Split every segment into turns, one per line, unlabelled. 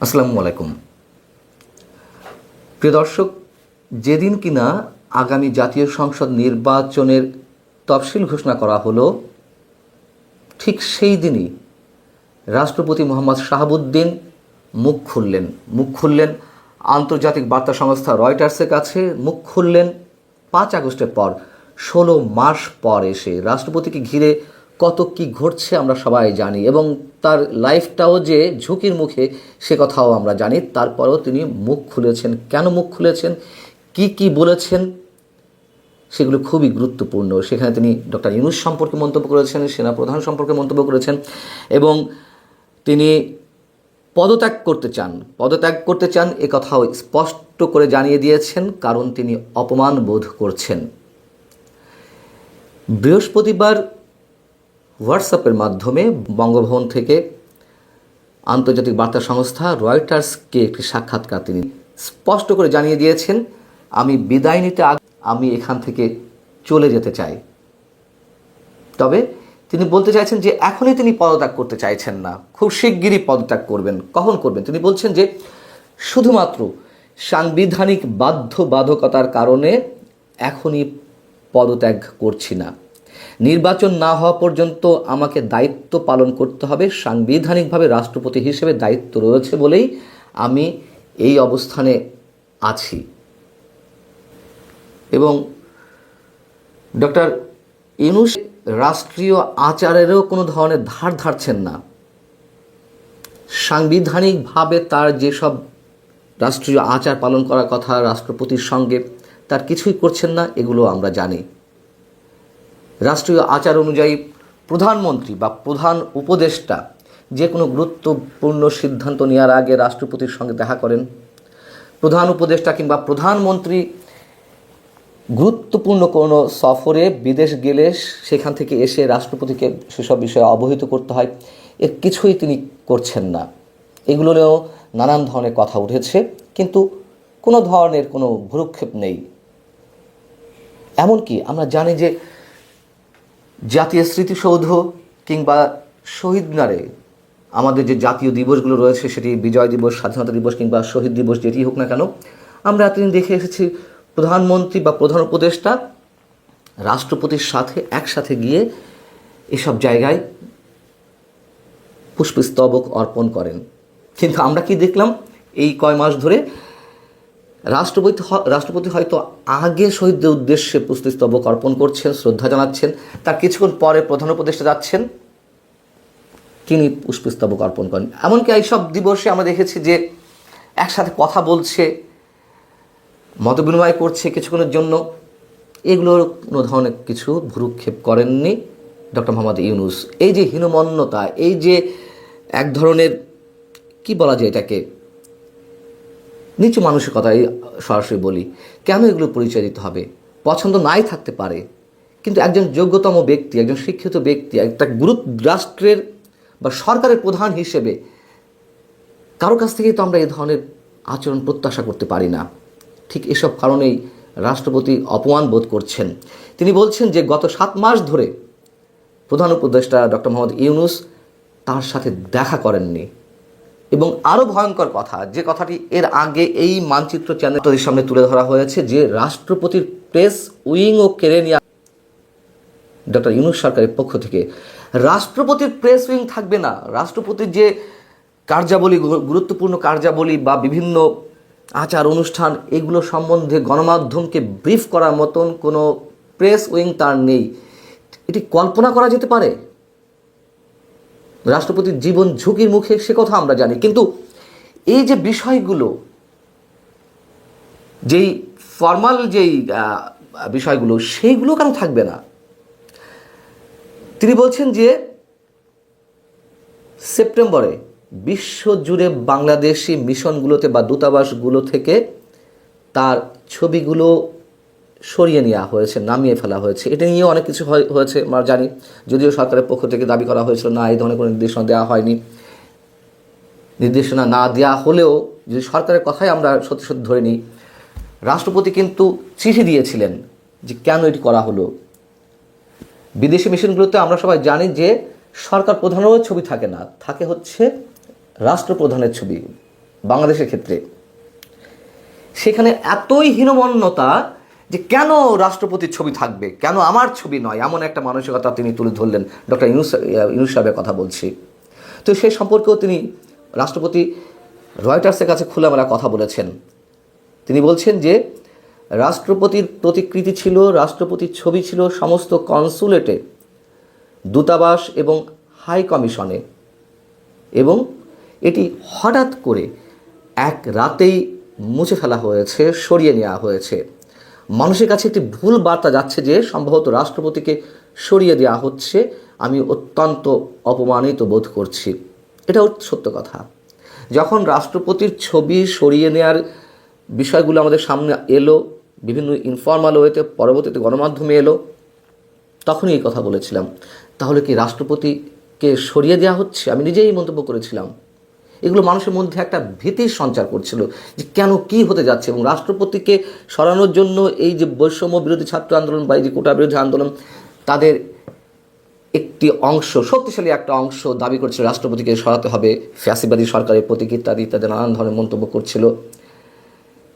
আসসালামু আলাইকুম। প্রিয় দর্শক, যেদিন কিনা আগামী জাতীয় সংসদ নির্বাচনের তফসিল ঘোষণা করা হলো, ঠিক সেই দিনই রাষ্ট্রপতি মোহাম্মদ শাহাবুদ্দিন মুখ খুললেন আন্তর্জাতিক বার্তা সংস্থা রয়টার্সের কাছে। মুখ খুললেন 5 আগস্টের পর, 16 মাস পর এসে। রাষ্ট্রপতিকে ঘিরে কত কি ঘটছে আমরা সবাই জানি, এবং তার লাইফটাও যে ঝুঁকির মুখে সে কথাও আমরা জানি। তারপরেও তিনি মুখ খুলেছেন। কেন মুখ খুলেছেন, কি বলেছেন, সেগুলো খুবই গুরুত্বপূর্ণ। সেখানে তিনি ডক্টর ইউনূস সম্পর্কে মন্তব্য করেছেন, সেনাপ্রধান সম্পর্কে মন্তব্য করেছেন, এবং তিনি পদত্যাগ করতে চান এ কথাও স্পষ্ট করে জানিয়ে দিয়েছেন, কারণ তিনি অপমান বোধ করছেন। বৃহস্পতিবার হোয়াটসঅ্যাপের মাধ্যমে বঙ্গভবন থেকে আন্তর্জাতিক বার্তা সংস্থা রয়টার্সকে একটি সাক্ষাৎকার তিনি স্পষ্ট করে জানিয়ে দিয়েছেন, আমি বিদায় নিতে আমি এখান থেকে চলে যেতে চাই। তবে তিনি বলতে চাইছেন যে এখনই তিনি পদত্যাগ করতে চাইছেন না, খুব শিগগিরই পদত্যাগ করবেন। কখন করবেন তিনি বলছেন যে শুধুমাত্র সাংবিধানিক বাধ্যবাধকতার কারণে এখনই পদত্যাগ করছি না। নির্বাচন না হওয়া পর্যন্ত আমাকে দায়িত্ব পালন করতে হবে। সাংবিধানিকভাবে রাষ্ট্রপতি হিসেবে দায়িত্ব রয়েছে বলেই আমি এই অবস্থানে আছি। এবং ডক্টর ইউনূস রাষ্ট্রীয় আচারেরও কোনো ধরনের ধার ধারছেন না। সাংবিধানিকভাবে তার যেসব রাষ্ট্রীয় আচার পালন করার কথা রাষ্ট্রপতির সঙ্গে, তার কিছুই করছেন না, এগুলো আমরা জানি। রাষ্ট্রীয় আচার অনুযায়ী প্রধানমন্ত্রী বা প্রধান উপদেষ্টা যে কোনো গুরুত্বপূর্ণ সিদ্ধান্ত নেওয়ার আগে রাষ্ট্রপতির সঙ্গে দেখা করেন। প্রধান উপদেষ্টা কিংবা প্রধানমন্ত্রী গুরুত্বপূর্ণ কোনো সফরে বিদেশ গেলে সেখান থেকে এসে রাষ্ট্রপতিকে সেসব বিষয়ে অবহিত করতে হয়। এর কিছুই তিনি করছেন না। এগুলো নিয়েও নানান ধরনের কথা উঠেছে, কিন্তু কোনো ধরনের কোনো ভ্রুক্ষেপ নেই। এমনকি আমরা জানি যে জাতীয় স্মৃতিসৌধ কিংবা শহীদ মিনারে আমাদের যে জাতীয় দিবসগুলো রয়েছে, সেটি বিজয় দিবস, স্বাধীনতা দিবস কিংবা শহীদ দিবস, যেটি হোক না কেন, আমরা এতদিন দেখে এসেছি প্রধানমন্ত্রী বা প্রধান উপদেষ্টা রাষ্ট্রপতির সাথে একসাথে গিয়ে এসব জায়গায় পুষ্পস্তবক অর্পণ করেন। কিন্তু আমরা কি দেখলাম এই কয় মাস ধরে, রাষ্ট্রপতি হয়তো আগে শহীদদের উদ্দেশ্যে পুষ্পস্তবক অর্পণ করছেন, শ্রদ্ধা জানাচ্ছেন, তার কিছুক্ষণ পরে প্রধান উপদেষ্টা যাচ্ছেন, তিনি পুষ্পস্তবক অর্পণ করেন। এমনকি এইসব দিবসে আমরা দেখেছি যে একসাথে কথা বলছে, মতবিনিময় করছে কিছুক্ষণের জন্য। এগুলোর কোনো ধরনের কিছু ভ্রুক্ষেপ করেননি ডক্টর মোহাম্মদ ইউনূস। এই যে হীনমন্যতা, এই যে এক ধরনের কি বলা যায় এটাকে, নিচু মানসিকতা, এই সরাসরি বলি, কেন এগুলো পরিচয় দিতে হবে? পছন্দ নাই থাকতে পারে, কিন্তু একজন যোগ্যতম ব্যক্তি, একজন শিক্ষিত ব্যক্তি, একটা রাষ্ট্রের বা সরকারের প্রধান হিসেবে কারো কাছ থেকেই তো আমরা এই ধরনের আচরণ প্রত্যাশা করতে পারি না। ঠিক এসব কারণেই রাষ্ট্রপতি অপমান বোধ করছেন। তিনি বলছেন যে গত 7 মাস ধরে প্রধান উপদেষ্টা ডক্টর মোহাম্মদ ইউনূস তার সাথে দেখা করেননি। এবং আরও ভয়ঙ্কর কথা, যে কথাটি এর আগে এই মানচিত্র চ্যানেলের সামনে তুলে ধরা হয়েছে, যে রাষ্ট্রপতির প্রেস উইংও কেড়ে নেওয়া ডক্টর ইউনূস সরকারের পক্ষ থেকে। রাষ্ট্রপতির প্রেস উইং থাকবে না, রাষ্ট্রপতির যে কার্যাবলী, গুরুত্বপূর্ণ কার্যাবলী বা বিভিন্ন আচার অনুষ্ঠান, এগুলো সম্বন্ধে গণমাধ্যমকে ব্রিফ করার মতন কোনো প্রেস উইং তার নেই। এটি কল্পনা করা যেতে পারে? রাষ্ট্রপতির জীবন ঝুঁকির মুখে, সে কথা আমরা জানি, কিন্তু এই যে বিষয়গুলো, যেই ফর্মাল যেই বিষয়গুলো, সেইগুলো কেন থাকবে না? তিনি বলছেন যে সেপ্টেম্বরে বিশ্বজুড়ে বাংলাদেশি মিশনগুলোতে বা দূতাবাসগুলো থেকে তার ছবিগুলো সরিয়ে নেওয়া হয়েছে, নামিয়ে ফেলা হয়েছে। এটা নিয়ে অনেক কিছু হয়েছে আমরা জানি, যদিও সরকারের পক্ষ থেকে দাবি করা হয়েছিল না, এই ধরনের কোনো নির্দেশনা দেওয়া হয়নি। নির্দেশনা না দেওয়া হলেও যদি সরকারের কথাই আমরা সত্যি সত্যি ধরে নিই, রাষ্ট্রপতি কিন্তু চিঠি দিয়েছিলেন যে কেন এটি করা হলো। বিদেশি মিশনগুলোতে আমরা সবাই জানি যে সরকার প্রধানেরও ছবি থাকে না, থাকে হচ্ছে রাষ্ট্রপ্রধানের ছবি। বাংলাদেশের ক্ষেত্রে, সেখানে এতই হীনমন্যতা যে কেন রাষ্ট্রপতির ছবি থাকবে, কেন আমার ছবি নয়, এমন একটা মানসিকতা তিনি তুলে ধরলেন। ডক্টর ইউনূস সাহেবের কথা বলছি। তো সেই সম্পর্কেও তিনি রাষ্ট্রপতি রয়টার্সের কাছে খোলামেলা কথা বলেছেন। তিনি বলছেন যে রাষ্ট্রপতির প্রতিকৃতি ছিল, রাষ্ট্রপতির ছবি ছিল সমস্ত কনসুলেটে, দূতাবাস এবং হাই কমিশনে, এবং এটি হঠাৎ করে এক রাতেই মুছে ফেলা হয়েছে, সরিয়ে নেওয়া হয়েছে। মানুষের কাছে একটি ভুল বার্তা যাচ্ছে যে সম্ভবত রাষ্ট্রপতিকে সরিয়ে দেওয়া হচ্ছে। আমি অত্যন্ত অপমানিত বোধ করছি। এটাও সত্য কথা। যখন রাষ্ট্রপতির ছবি সরিয়ে নেওয়ার বিষয়গুলো আমাদের সামনে এলো, বিভিন্ন ইনফরমাল ওয়েতে, পরবর্তীতে গণমাধ্যমে এলো, তখনই এই কথা বলেছিলাম, তাহলে কি রাষ্ট্রপতিকে সরিয়ে দেওয়া হচ্ছে? আমি নিজেই মন্তব্য করেছিলাম। এগুলো মানুষের মধ্যে একটা ভীতির সঞ্চার করছিল যে কেন, কি হতে যাচ্ছে। এবং রাষ্ট্রপতিকে সরানোর জন্য এই যে বৈষম্য বিরোধী ছাত্র আন্দোলন বা এই যে কোটা বিরোধী আন্দোলন, তাদের একটি অংশ, শক্তিশালী একটা অংশ দাবি করছিল রাষ্ট্রপতিকে সরাতে হবে, ফ্যাসিবাদী সরকারের প্রতীক ইত্যাদি ইত্যাদি নানান ধরনের মন্তব্য করছিল।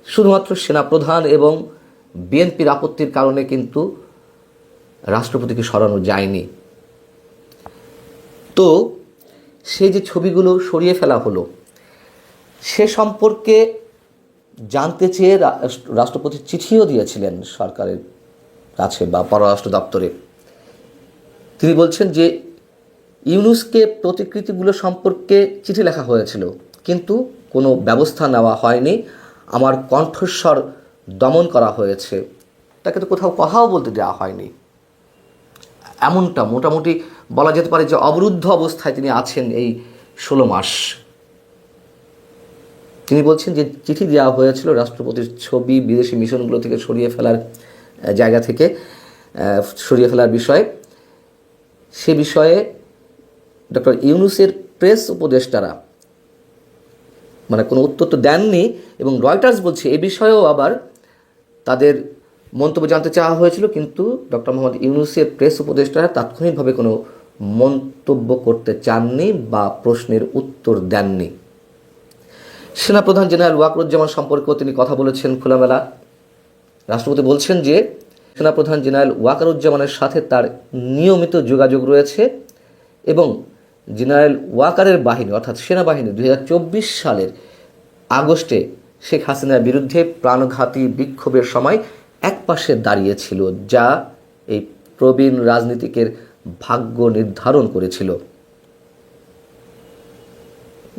শুধুমাত্র সেনাপ্রধান এবং বিএনপির আপত্তির কারণে কিন্তু রাষ্ট্রপতিকে সরানো যায়নি। তো সেই যে ছবিগুলো সরিয়ে ফেলা হলো, সে সম্পর্কে জানতে চেয়ে রাষ্ট্রপতি চিঠিও দিয়েছিলেন সরকারের কাছে বা পররাষ্ট্র দপ্তরে। তিনি বলছেন যে ইউনূসকে প্রতিকৃতিগুলো সম্পর্কে চিঠি লেখা হয়েছিল, কিন্তু কোনো ব্যবস্থা নেওয়া হয়নি। আমার কণ্ঠস্বর দমন করা হয়েছে, তাকে তো কোথাও কথাও বলতে দেওয়া হয়নি। এমনটা মোটামুটি বলা যেতে পারে যে অবরুদ্ধ অবস্থায় তিনি আছেন এই 16 মাস। তিনি বলছেন যে চিঠি দেওয়া হয়েছিল রাষ্ট্রপতির ছবি বিদেশি মিশনগুলো থেকে সরিয়ে ফেলার জায়গা থেকে সরিয়ে ফেলার বিষয়ে। সে বিষয়ে ডক্টর ইউনূসের প্রেস উপদেষ্টারা মানে কোনো উত্তর তো দেননি, এবং রয়টার্স বলছে এ বিষয়েও আবার তাদের মন্তব্য জানতে চাওয়া হয়েছিল, কিন্তু ডক্টর মোহাম্মদ ইউনূসের প্রেস উপদেষ্টারা তাৎক্ষণিকভাবে কোনো মন্তব্য করতে চাননি বা প্রশ্নের উত্তর দেননি। সেনাপ্রধান জেনারেল ওয়াকারুজ্জামান সম্পর্কেও তিনি কথা বলেছেন খোলামেলা। রাষ্ট্রপতি বলছেন যে সেনাপ্রধান জেনারেল ওয়াকারুজ্জামানের সাথে তার নিয়মিত যোগাযোগ রয়েছে, এবং জেনারেল ওয়াকারের বাহিনী অর্থাৎ সেনাবাহিনী 2024 সালের আগস্টে শেখ হাসিনার বিরুদ্ধে প্রাণঘাতী বিক্ষোভের সময় একপাশে দাঁড়িয়েছিল, যা এই প্রবীণ রাজনীতিকের ভাগ্য নির্ধারণ করেছিল।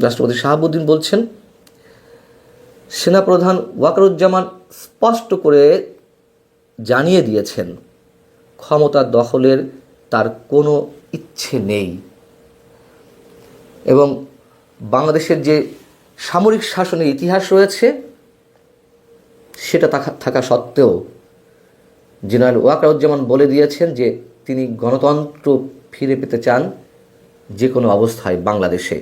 রাষ্ট্রপতি শাহাবুদ্দিন বলছেন সেনাপ্রধান ওয়াকারুজ্জামান স্পষ্ট করে জানিয়ে দিয়েছেন ক্ষমতা দখলের তার কোনো ইচ্ছে নেই, এবং বাংলাদেশের যে সামরিক শাসনের ইতিহাস রয়েছে সেটা থাকা সত্ত্বেও জেনারেল ওয়াকারুজ্জামান বলে দিয়েছেন যে তিনি গণতন্ত্র ফিরে পেতে চান যে কোনো অবস্থায় বাংলাদেশে।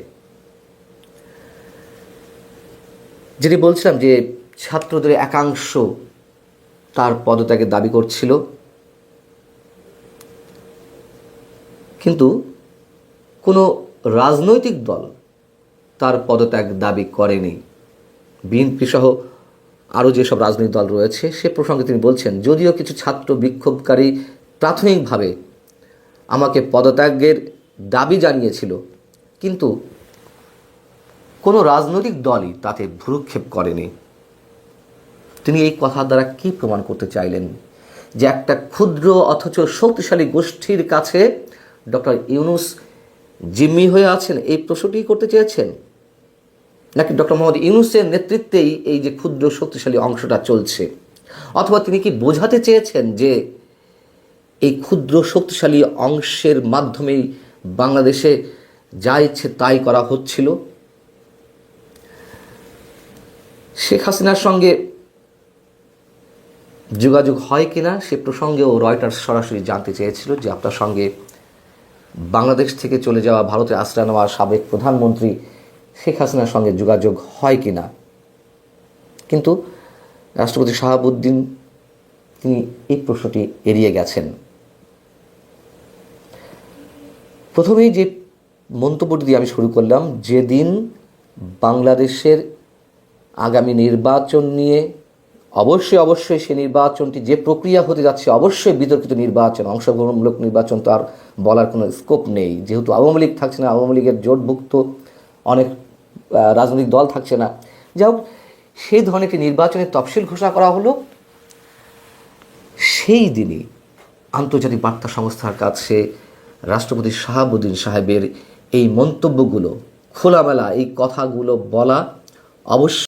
যেটি বলছিলাম যে ছাত্রদের একাংশ তার পদত্যাগের দাবি করছিল, কিন্তু কোনো রাজনৈতিক দল তার পদত্যাগ দাবি করেনি। বিএনপি সহ আরও যেসব রাজনৈতিক দল রয়েছে সে প্রসঙ্গে তিনি বলছেন, যদিও কিছু ছাত্র বিক্ষোভকারী প্রাথমিকভাবে আমাকে পদত্যাগের দাবি জানিয়েছিল, কিন্তু কোনো রাজনৈতিক দলই তাতে ভ্রুক্ষেপ করেনি। তিনি এই কথার দ্বারা কী প্রমাণ করতে চাইলেন? যে একটা ক্ষুদ্র অথচ শক্তিশালী গোষ্ঠীর কাছে ডক্টর ইউনূস জিম্মি হয়ে আছেন, এই প্রশ্নটি করতে চেয়েছেন? নাকি ডক্টর মোহাম্মদ ইউনূসের নেতৃত্বেই এই যে ক্ষুদ্র শক্তিশালী অংশটা চলছে? অথবা তিনি কি বোঝাতে চেয়েছেন যে এই ক্ষুদ্র শক্তিশালী অংশের মাধ্যমেই বাংলাদেশে যা ইচ্ছে তাই করা হচ্ছিল? শেখ হাসিনার সঙ্গে যোগাযোগ হয় কিনা সে প্রসঙ্গেও রয়টার্স সরাসরি জানতে চেয়েছিল যে আপনার সঙ্গে বাংলাদেশ থেকে চলে যাওয়া ভারতে আশ্রয় নেওয়া সাবেক প্রধানমন্ত্রী শেখ হাসিনার সঙ্গে যোগাযোগ হয় কিনা। কিন্তু রাষ্ট্রপতি শাহাবুদ্দিন তিনি এই প্রশ্নটি এড়িয়ে গেছেন। প্রথমেই যে মন্তব্যটি দিয়ে আমি শুরু করলাম, যেদিন বাংলাদেশের আগামী নির্বাচন নিয়ে অবশ্যই সেই নির্বাচনটি যে প্রক্রিয়া হতে যাচ্ছে অবশ্যই বিতর্কিত নির্বাচন, অংশগ্রহণমূলক নির্বাচন তো আর বলার কোনো স্কোপ নেই, যেহেতু আওয়ামী লীগ থাকছে না, আওয়ামী লীগের জোটভুক্ত অনেক রাজনৈতিক দল থাকছে না। যাই হোক, সেই ধরনের একটি নির্বাচনের তফসিল ঘোষণা করা হলো। সেই দিনই আন্তর্জাতিক বার্তা সংস্থার কাছে রাষ্ট্রপতি শাহাবুদ্দিন সাহেবের এই মন্তব্যগুলো, খোলামেলা এই কথাগুলো বলা অবশ্যই